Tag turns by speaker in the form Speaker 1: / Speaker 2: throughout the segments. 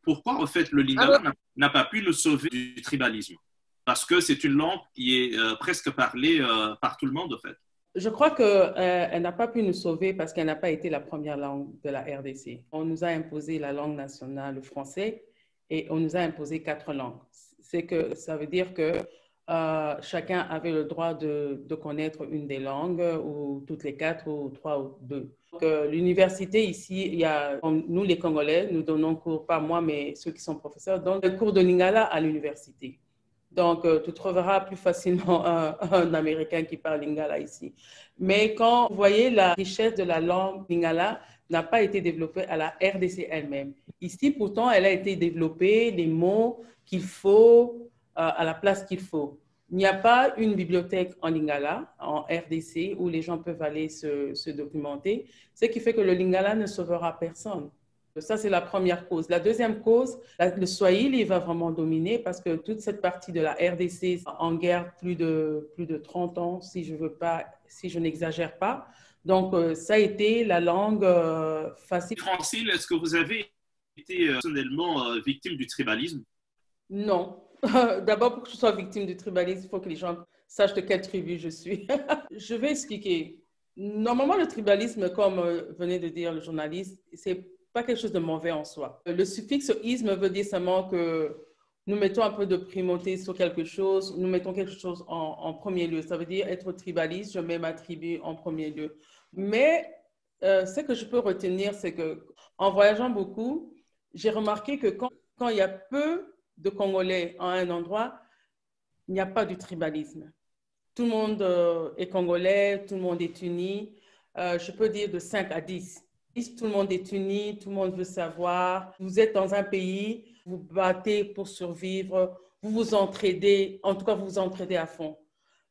Speaker 1: pourquoi, en fait, le lingala n'a pas pu nous sauver du tribalisme? Parce que c'est une langue qui est presque parlée par tout le monde, en fait.
Speaker 2: Je crois qu'elle n'a pas pu nous sauver parce qu'elle n'a pas été la première langue de la RDC. On nous a imposé la langue nationale, le français, et on nous a imposé 4 langues. Ça veut dire que chacun avait le droit de connaître une des langues, ou toutes les 4, ou 3, ou 2. L'université ici, nous les Congolais, nous donnons cours, pas moi, mais ceux qui sont professeurs, donnent le cours de lingala à l'université. Donc, tu trouveras plus facilement un Américain qui parle lingala ici. Mais quand vous voyez, la richesse de la langue lingala n'a pas été développée à la RDC elle-même. Ici, pourtant, elle a été développée, les mots qu'il faut, à la place qu'il faut. Il n'y a pas une bibliothèque en lingala, en RDC, où les gens peuvent aller se documenter, ce qui fait que le lingala ne sauvera personne. Ça, c'est la première cause. La deuxième cause, le Swahili va vraiment dominer parce que toute cette partie de la RDC en guerre plus de 30 ans, si je n'exagère pas. Donc, ça a été la langue facile.
Speaker 1: Francine, est-ce que vous avez été personnellement victime du tribalisme?
Speaker 2: Non. D'abord, pour que je sois victime du tribalisme, il faut que les gens sachent de quelle tribu je suis. Je vais expliquer. Normalement, le tribalisme, comme venait de dire le journaliste, c'est pas quelque chose de mauvais en soi. Le suffixe isme veut dire seulement que nous mettons un peu de primauté sur quelque chose, nous mettons quelque chose en premier lieu. Ça veut dire être tribaliste, je mets ma tribu en premier lieu. Mais ce que je peux retenir, c'est que en voyageant beaucoup, j'ai remarqué que quand il y a peu de Congolais à un endroit, il n'y a pas du tribalisme. Tout le monde est congolais, tout le monde est uni. Je peux dire de 5 à 10. Tout le monde est uni, tout le monde veut savoir. Vous êtes dans un pays, vous battez pour survivre, vous vous entraidez, en tout cas vous vous entraidez à fond.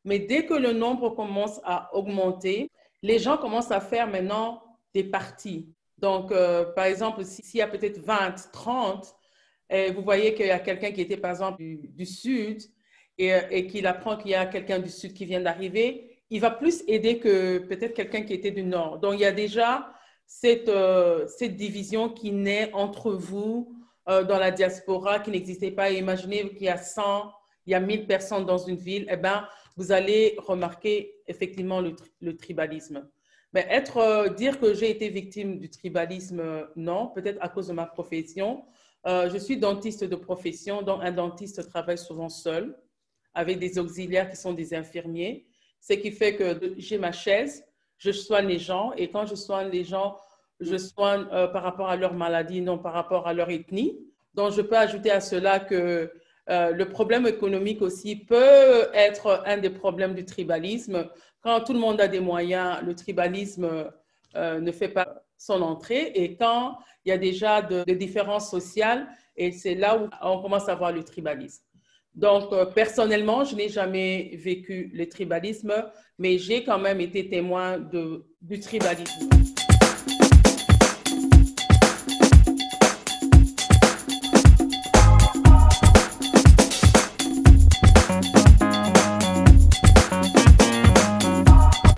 Speaker 2: Mais dès que le nombre commence à augmenter, les gens commencent à faire maintenant des partis. Donc, par exemple, s'il y a peut-être 20, 30, vous voyez qu'il y a quelqu'un qui était par exemple du Sud et qu'il apprend qu'il y a quelqu'un du Sud qui vient d'arriver, il va plus aider que peut-être quelqu'un qui était du Nord. Donc, il y a déjà cette division qui naît entre vous dans la diaspora qui n'existait pas. Et imaginez qu'il y a 100, il y a 1000 personnes dans une ville, eh bien, vous allez remarquer effectivement le tribalisme. Mais dire que j'ai été victime du tribalisme, non, peut-être à cause de ma profession. Je suis dentiste de profession, donc un dentiste travaille souvent seul, avec des auxiliaires qui sont des infirmiers, ce qui fait que j'ai ma chaise, je soigne les gens, et quand je soigne les gens, je soigne par rapport à leur maladie, non par rapport à leur ethnie. Donc, je peux ajouter à cela que le problème économique aussi peut être un des problèmes du tribalisme. Quand tout le monde a des moyens, le tribalisme ne fait pas son entrée. Et quand il y a déjà des différences sociales, et c'est là où on commence à voir le tribalisme. Donc, personnellement, je n'ai jamais vécu le tribalisme, mais j'ai quand même été témoin du tribalisme.